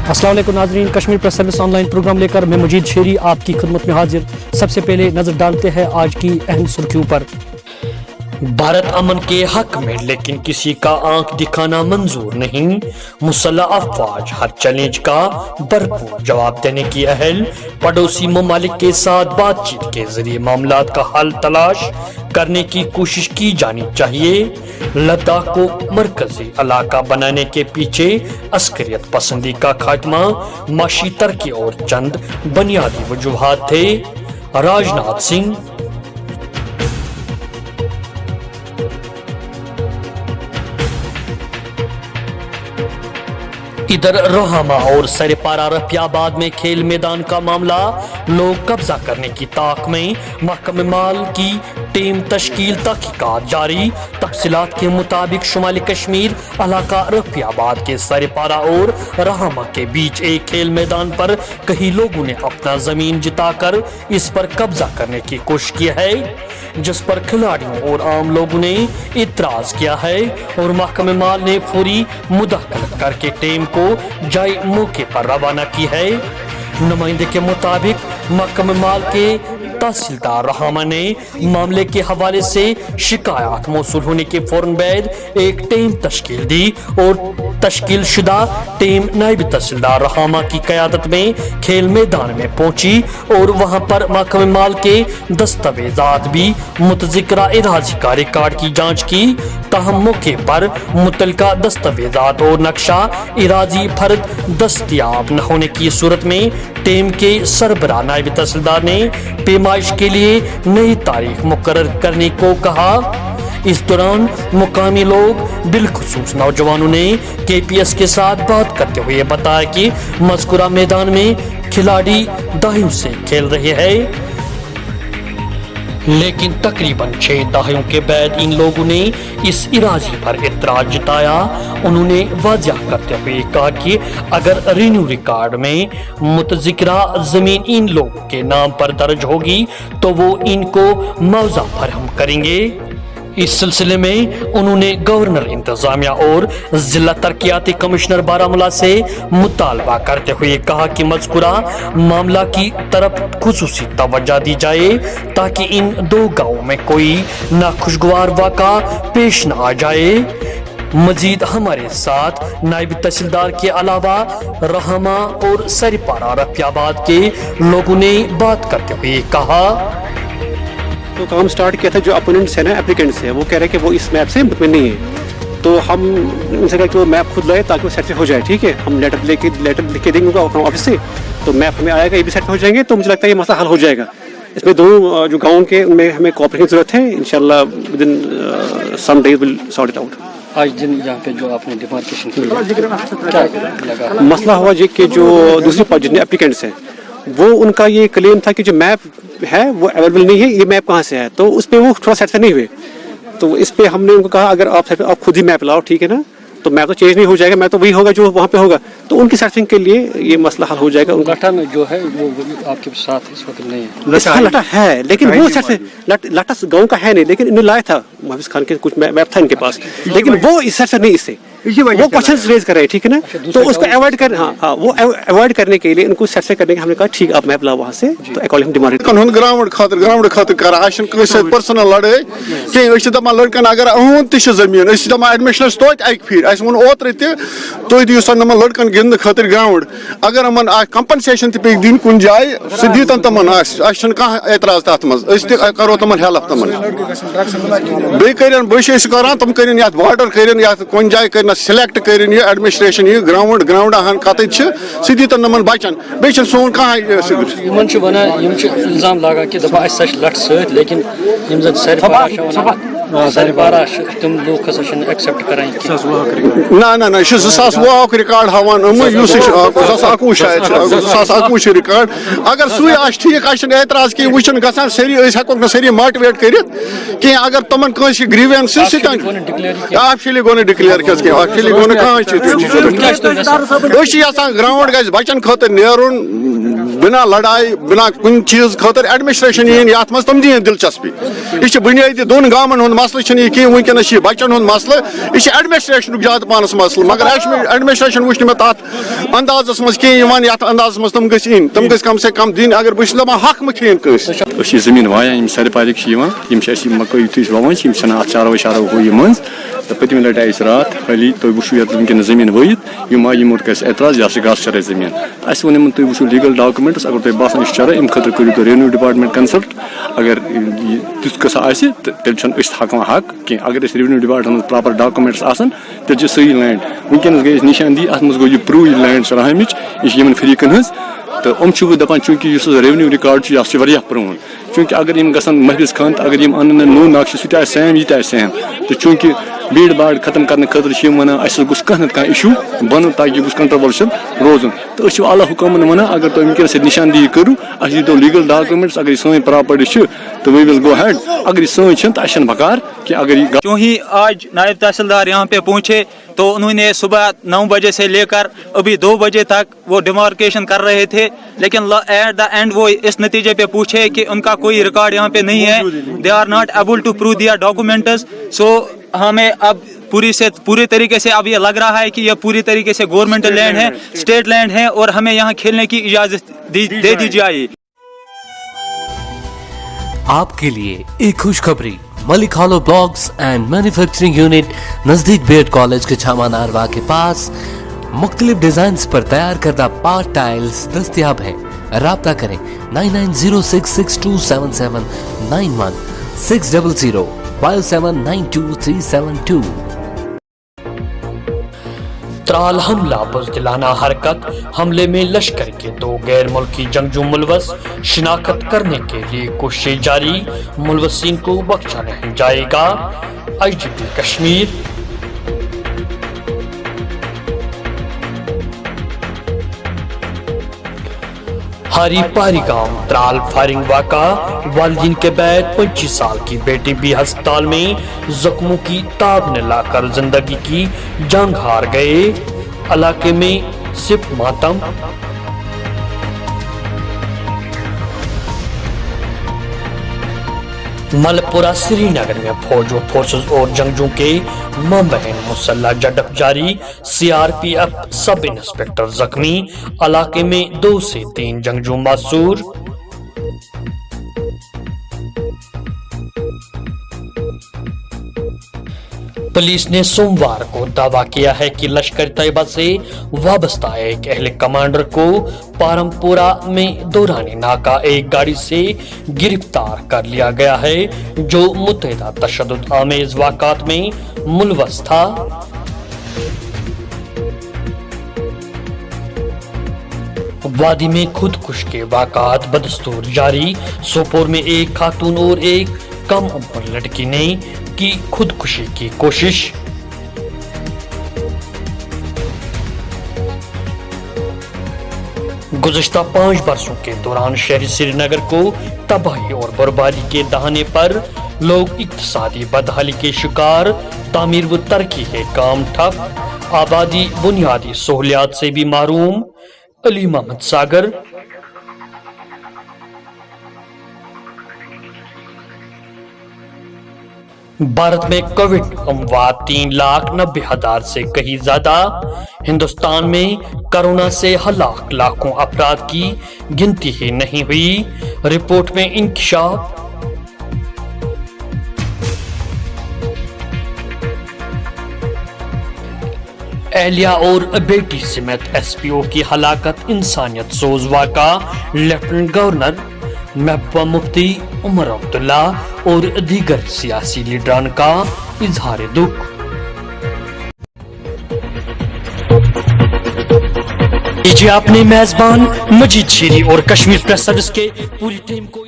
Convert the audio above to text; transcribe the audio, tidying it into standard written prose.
अस्सलाम वालेकुम नाज़रीन, Kashmir press service online program लेकर मैं मजीद शेरी आपकी खिदमत में हाजिर। सबसे पहले नजर डालते हैं आज की अहम सुर्खियों पर। भारत अमन के हक में लेकिन किसी का आंख दिखाना मंजूर नहीं, मुसल्लह अफवाज हर चैलेंज का भरपूर जवाब देने की अहल, पड़ोसी ममालिक के साथ बातचीत के जरिए मामलात का हल तलाश करने की कोशिश की जानी चाहिए। लद्दाख को मरकजी इलाका बनाने के पीछे अस्करियत पसंदी का खात्मा, माशी तरक्की और चंद बुनियादी वजूहात थे। राजनाथ सिंह। इधर रोहमा और सरपारा रफियाबाद में खेल मैदान का मामला, लोग कब्जा करने की ताक में, महकमे माल की टीम तश्कील, तहकीकात जारी। तफसीलात के मुताबिक शुमाली कश्मीर इलाका रफियाबाद के सरपारा और रोहमा के बीच एक खेल मैदान पर कई लोगों ने अपना जमीन जिताकर इस पर कब्जा करने की कोशिश की है, जिस पर खिलाड़ियों और आम लोगों ने इतराज किया है और महकमे माल ने फौरी मुदाखलत करके टीम को जाए मौके पर रवाना की है। नुमाइंदे के मुताबिक महकमे माल के तहसीलदार रहमा ने मामले के हवाले से शिकायत मौसूल होने के फौरन बाद एक टीम तश्कील दी और तश्कील शुदा टीम नायब तहसीलदार रहमा की क़यादत में खेल मैदान में पहुंची और वहां पर महकमे माल के दस्तावेजात भी मुतज़िक्रा इराज़ी का रिकॉर्ड की जांच की। ताहम मौके पर मुतलका दस्तावेजात और नक्शा इराज़ी फर्द दस्तयाब न होने की सूरत में टीम के सरबराह नायब तहसीलदार ने पैमाइश के लिए नई तारीख मुकर्रर करने को कहा। इस दौरान मुकामी लोग बिलखुसूस नौजवानों ने KPS के साथ बात करते हुए बताया कि मज़कूरा मैदान में खिलाड़ी दहाइयों से खेल रहे हैं, लेकिन तकरीबन 6 दहाइयों के बाद इन लोगों ने इस इराज़ी पर इतराज़ जताया। उन्होंने वाज़ह करते हुए कहा कि अगर रिन्यू रिकॉर्ड में मुतज़िक्रा ज़मीन इन लोगों के नाम पर दर्ज होगी तो वो इनको मुआवजा फराहम करेंगे। इस सिलसिले में उन्होंने गवर्नर इंतजामिया और जिला तरक्याती कमिश्नर बारामूला से मुतालबा करते हुए कहा कि मज़कूरा मामला की तरफ खुसूसी तवज्जो दी जाए ताकि इन दो गाँवों में कोई नाखुशगवार वाक़ा पेश न आ जाए। मजीद हमारे साथ नायब तहसीलदार के अलावा रहमा और सरपारा रफियाबाद के लोगों ने बात करते हुए कहा, तो काम स्टार्ट किया था। जो अपोनेंट्स है ना, एप्लीकेंट्स है, वो कह रहे हैं कि वो इस मैप से मुतमिन नहीं है, तो हम उनसे कहा कि वो मैप खुद लाए ताकि वो सेट हो जाए। ठीक है, हम लेटर लिख के देंगे उनका ऑफिस से, तो मैप हमें आएगा, ये भी सेट हो जाएंगे, तो मुझे लगता है ये मसला हल हो जाएगा। इसमें दोनों जो गाँव के उनमें हमें कोऑपरेशन की जरूरत है। इंशाल्लाह within some days will sort it out. आज दिन यहाँ पे जो आपने डिमार्केशन किया, मसला हुआ जी कि जो दूसरी पार्टी जितने एप्लीकेंट्स हैं वो उनका ये क्लेम था कि जो मैप है वो अवेलेबल नहीं है, ये मैप कहाँ से है, तो उस पर वो थोड़ा सेटिस्फाई नहीं हुए। तो इस पे हमने उनको कहा अगर आप खुद ही मैप लाओ, ठीक है ना, तो मैप तो चेंज नहीं हो जाएगा, मैप तो वही होगा जो वहाँ पे होगा, तो उनकी सर्चिंग के लिए ये मसला हल हो जाएगा। लटा में जो है वो आपके साथ इस वक्त नहीं है। लटा है लेकिन वो लटा गाँव का है नहीं, लेकिन इन्होंने लाया था महफूज खान के कुछ मैप था इनके पास, लेकिन वो इस से नहीं, इससे वो क्वेश्चन रेज कर रहे हैं। ठीक है ना, तो उसको अवॉइड कर वो अवॉइड करने के लिए इनको सेटिस्फाई करने के हमने कहा ठीक आप मैप लाओ वहाँ से, तो अकॉर्डिंग डिमांड कानून ग्राउंड खातिर कर आशन कैसे पर्सनल लड़ाई के अछि दमा लड़कन अगर अहून तिश जमीन अछि दमा एडमिशनस तोत एक फिर अस मन ओत्र ते तो दियो सन नम लड़कन गिंद खातिर ग्राउंड अगर मन कंपनसेशन ते पे दिन कुन जाय सिद्धि तमन असन का एतराज तात मज अस ते करो तमन हेल्प तमन बे करन बश करान तम करन या बॉर्डर करन या कोन जाय करन सिलेक्ट करन ये एडमिनिस्ट्रेशन ये ग्राउंड हन कत सिद्धि तमन बचन बे सोन का यमन छ वना यम छ इल्जाम लगा कि दबा अस लट सत, लेकिन यम जन सरपारा तुम लोग एक्सेप्ट कराएं ना ना ना 2020 रिकॉर्ड हावान यूस 2021 शायद 2021 रिकॉर्ड अगर सुई आश ठीक आशन एतराज कि वचन गसान सरी हको न सरी मोटिवेट करित कि अगर तमन कस ग्रीवेंस एक्चुअली गोने डिक्लेयर कस के एक्चुअली गोने कहां छी ग्राउंड गस बचन खतर नेरुन बिना लड़ाई बिना कुन चीज खतर एडमिनिस्ट्रेशन इन यात मस तम दिन दिलचस्पी इस बुनियादी दोन गामन मसल ये कहीं वनकस बच्चन हूं मसल यह एडमिनिस्ट्रेशन ज्यादा पानस मसल मगर एडमिनिस्ट्रेशन वो मे तथ अंदाजस मज कह अंदाजस मज तम ग तम ग कम से कम दिन अगर बस दपान हक मे खेन कस जमीन वायान सरपारिक मकई वन अत चारो शारो हो यह मज तो पतम लट आए रात हाली तुम वो वनकस जमीन वत यम कर एतराज यह गस चर जमीन अस वो तुम वो लीगल डॉक्यूमेंट्स अगर तुम बासान यह चर अम खतर करो तुम रेवेन्यू डिपार्टमेंट कंसल्ट अगर तुथ कसा तेल हकवा हक कह अगर रेवेन्यू डिपार्टमेंट प्रॉपर डॉक्यूमेंट्स आसन तेल सही लैंड वनकस गई निशानदी अत मज गो प्रूव यह लैंड सराहम यह फरीकन हज तो वो दपान चूंकि रेवेन्यू रिकॉर्ड यह प्रोन चूंकि अगर गसन महबिस खान तो अगर अन नो नक्श सह सैम यह सैम तो चूंकि भीड़ भाड़ खत्म करने खतर वन गोस कह इशू बन ताकि गोस कंट्रोवर्शियल रोजन तो अल्लाह हुकमन वन अगर तुम वनकस निशानदी करो अस दो लीगल डॉक्यूमेंट्स अगर सन प्रॉपर्टी तो वी विल गो हेड अगर सन तो अन बकार कि अगर क्यों ही आज नायब तहसीलदार यहाँ पे पहुँचे तो उन्होंने सुबह 9 बजे से लेकर अभी 2 बजे तक वो डिमार्केशन कर रहे थे, लेकिन एट द एंड वो इस नतीजे पे पूछे कि उनका कोई रिकॉर्ड यहाँ पे नहीं है, they are not able to prove their documents. So हमें अब पूरी तरीके से अब ये लग रहा है कि यह पूरी तरीके से गवर्नमेंटल लैंड है, स्टेट लैंड है और हमें यहाँ खेलने की इजाजत दे दी जाए। आपके लिए एक खुशखबरी, Malik hollow blocks and manufacturing unit नजदीक बीएड कॉलेज के छामा नारवा के पास मुख्तलिफ डिजाइन पर तैयार करदा पार्ट टाइल्स दस्तयाब है। राब्ता करें 9906627791 6005792 त्राल हमला बुज़दिलाना हरकत हमले में लश्कर के 2 गैर मुल्की जंगजू मुलवस शिनाख्त करने के लिए कोशिश जारी, मुलवसीन को बख्शा नहीं जाएगा। IGP कश्मीर। हारी पारी गांव त्राल फायरिंग वाका, वालिदीन के बाद 25 साल की बेटी भी अस्पताल में जख्मों की ताब ने लाकर जिंदगी की जंग हार गए। इलाके में सिर्फ मातम। मलपुरा श्रीनगर में फौज व फोर्सेस और जंगजू के माबैन मुसल्ला झड़प जारी, CRPF सब इंस्पेक्टर जख्मी, इलाके में 2 से 3 जंगजू मासूर। पुलिस ने सोमवार को दावा किया है कि लश्कर तैयबा से वाबस्ता एक अहले कमांडर को पारमपुरा में दौरानी नाका एक गाड़ी से गिरफ्तार कर लिया गया है, जो मुतहदा तशद्दुद आमेज वाक़ात में मुलवस था। वादी में खुदकुश के वाक़ात बदस्तूर जारी, सोपोर में एक खातून और एक कम उम्र लड़की ने की खुदकुशी की कोशिश। गुज़श्ता 5 बरसों के दौरान शहरी श्रीनगर को तबाही और बर्बादी के दहाने पर लोग इक्तिसादी बदहाली के शिकार, तामीर व तरक्की के काम ठप, आबादी बुनियादी सहूलियात से भी महरूम। अली मोहम्मद सागर। भारत में कोविड अमवात 3,90,000 से कहीं ज्यादा। हिंदुस्तान में कोरोना से हलाक लाखों अफराद की गिनती ही नहीं हुई, रिपोर्ट में इंकशाफ। एहलिया और बेटी समेत SPO की हलाकत इंसानियत सोज वाक़ा, लेफ्टिनेंट गवर्नर महबूबा मुफ्ती, उमर अब्दुल्ला और दीगर सियासी लीडरान का इजहार दुख। अपने मेजबान मजीद शेरी और कश्मीर प्रेस सर्विस के पूरी टीम को